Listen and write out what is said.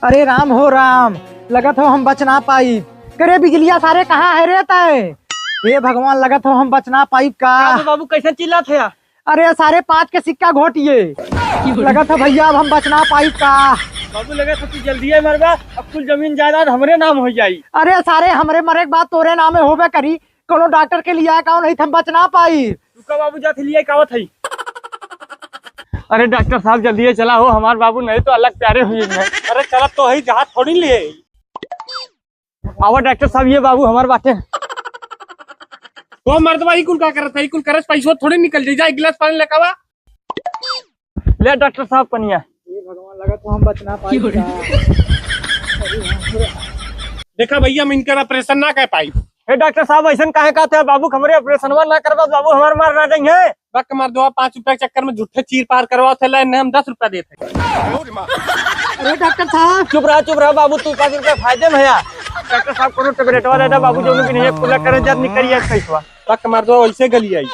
अरे राम हो राम, लगत हो हम बच ना पाई। करे बिजलिया सारे कहाँ है रे तय? हे भगवान, लगत हो हम बच ना पाई का। बाबू कैसे चिल्ला थे? अरे सारे 5 के सिक्का घोटिए। लगत हो भैया अब हम बच ना पाई का। बाबू लगे तो तू जल्दी मरबा, अब कुल जमीन जायदाद हमरे नाम हो जाई। अरे सारे हमरे मरे के बाद तोरे नामे होबे करी। कोनो डॉक्टर के लिए आए नहीं हम बच ना पाई। तू बाबू जाते लिए कावत है। अरे डॉक्टर साहब जल्दी चला हो, हमारे बाबू नहीं तो अलग प्यारे हुए हैं। अरे चला तो है, जहाज थोड़ी लिए आओ डॉक्टर साहब, ये बाबू हमारे बाटे। वो मर्दवा ही कुल का करत है, कुल करस पैसो थोड़ी निकल जाए। एक गिलास पानी लेकावा। ले डॉक्टर साहब पनिया। हे भगवान, लगत हो हम बच ना पाई का। देखा भैया, हम इनका ऑपरेशन ना कर पाई। हे डॉक्टर साहब ऐसा काहे कहते हैं? बाबू हमारे ऑपरेशन ना करवा, बाबू हमारे मार ना देंगे। बक मर्दवा 5 रुपए के चक्कर में झूठे चीर पार करवा थे, हम 10 रुपया देते। अरे डॉक्टर साहब चुप रहा बाबू, तू 5 रुपया फायदे में है। डॉक्टर साहब को टेबलेटवा दे दे बाबू, जो भी नहीं पूरा करे जब निकलिए पैसा। बक मर्दवा वैसे गली आई।